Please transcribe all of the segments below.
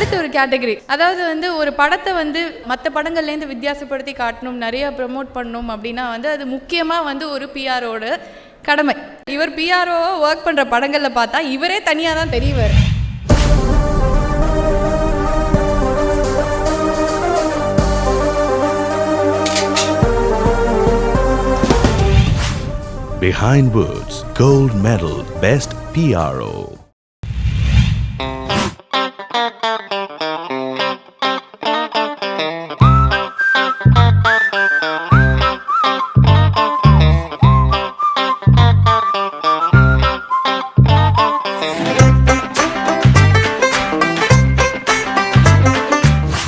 அடுத்த ஒரு கேட்டகரி, அதாவது வந்து ஒரு படத்தை வந்து மற்ற படங்கள்லேருந்து வித்தியாசப்படுத்தி காட்டணும், நிறைய ப்ரமோட் பண்ணணும் அப்படின்னா வந்து அது முக்கியமாக வந்து ஒரு பிஆரோட கடமை. இவர் பிஆர்ஓவை ஒர்க் பண்ணுற படங்களில் பார்த்தா இவரே தனியாக தான் தெரியவர். Behind Words Gold Medal Best PRO.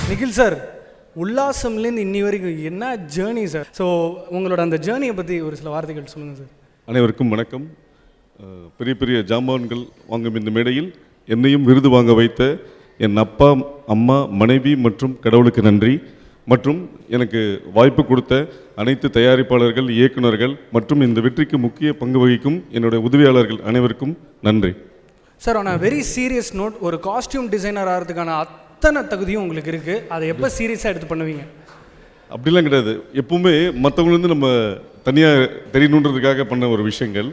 Nikhil sir, உல்லாசம்லேருந்து இன்னி வரைக்கும் என்ன ஜேர்னி சார்? ஸோ உங்களோட அந்த ஜேர்னியை பற்றி ஒரு சில வார்த்தைகள் சொல்லுங்கள் சார். அனைவருக்கும் வணக்கம். பெரிய பெரிய ஜாம்பான்கள் வாங்கும் இந்த மேடையில் என்னையும் விருது வாங்க வைத்த என் அப்பா, அம்மா, மனைவி மற்றும் கடவுளுக்கு நன்றி. மற்றும் எனக்கு வாய்ப்பு கொடுத்த அனைத்து தயாரிப்பாளர்கள், இயக்குநர்கள் மற்றும் இந்த வெற்றிக்கு முக்கிய பங்கு வகிக்கும் என்னுடைய உதவியாளர்கள் அனைவருக்கும் நன்றி. Sir, on a very serious note, ஒரு காஸ்டியூம் டிசைனர் ஆகிறதுக்கான அத்தனை தகுதியும் உங்களுக்கு இருக்குது. அதை எப்போ சீரியஸாக எடுத்து பண்ணுவீங்க? அப்படிலாம் கிடையாது. எப்பவுமே மற்றவங்கலேருந்து நம்ம தனியாக தெரியணுன்றதுக்காக பண்ண ஒரு விஷயங்கள்.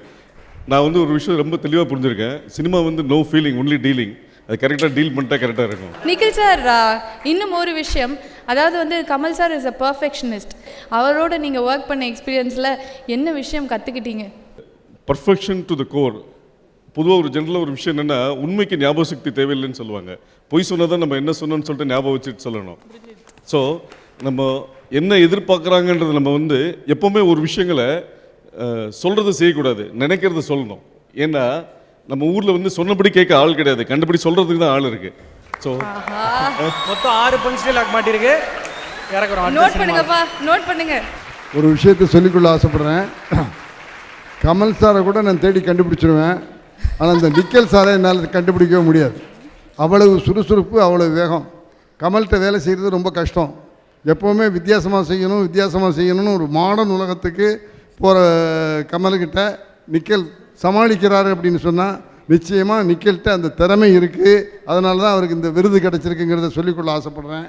நான் வந்து ஒரு விஷயம் ரொம்ப தெளிவாக புரிஞ்சுருக்கேன். சினிமா வந்து நோ ஃபீலிங், ஒன்லி டீலிங். அது கரெக்டாக டீல் பண்ணிட்டா கரெக்டாக இருக்கும். நிகில் சார், இன்னும் ஒரு விஷயம், அதாவது வந்து Kamal sir is a perfectionist. அவரோட நீங்கள் ஒர்க் பண்ண எக்ஸ்பீரியன்ஸில் என்ன விஷயம் கற்றுக்கிட்டீங்க? Perfection to the core. பொதுவாக ஒரு ஜென்ரலாக ஒரு விஷயம் என்னென்னா, உண்மைக்கு ஞாபக சக்தி தேவையில்லைன்னு சொல்லுவாங்க. பொய் சொன்னால் தான் நம்ம என்ன சொன்னோன்னு சொல்லிட்டு ஞாபகம் வச்சுட்டு சொல்லணும். ஸோ நம்ம என்ன எதிர்பார்க்குறாங்கன்றது நம்ம வந்து எப்போவுமே ஒரு விஷயங்களை சொல்கிறத செய்யக்கூடாது, நினைக்கிறத சொல்லணும். ஏன்னா நம்ம ஊரில் வந்து சொன்னபடி கேட்க ஆள் கிடையாது, கண்டுபடி சொல்கிறதுக்கு தான் ஆள் இருக்குது. ஸோ மொத்தம் 6 பஞ்ச் டைலாக் மாட்டிருக்கு. நோட் பண்ணுங்கப்பா, நோட் பண்ணுங்க. ஒரு விஷயத்தை சொல்லிக்கொள்ள ஆசைப்படுறேன். கமல் சாரை கூட நான் தேடி கண்டுபிடிச்சிடுவேன். ஆனால் அந்த நிக்கல் சாரை என்னால் கண்டுபிடிக்கவே முடியாது. அவ்வளவு சுறுசுறுப்பு, அவ்வளவு வேகம். கமல்கிட்ட வேலை செய்கிறது ரொம்ப கஷ்டம். எப்போவுமே வித்தியாசமாக செய்யணும்னு ஒரு மாடர்ன் உலகத்துக்கு போகிற கமல்கிட்ட நிக்கல் சமாளிக்கிறாரு அப்படின்னு சொன்னால் நிச்சயமாக நிக்கல்கிட்ட அந்த திறமை இருக்குது. அதனால தான் அவருக்கு இந்த விருது கிடச்சிருக்குங்கிறத சொல்லிக்கொள்ள ஆசைப்படுறேன்.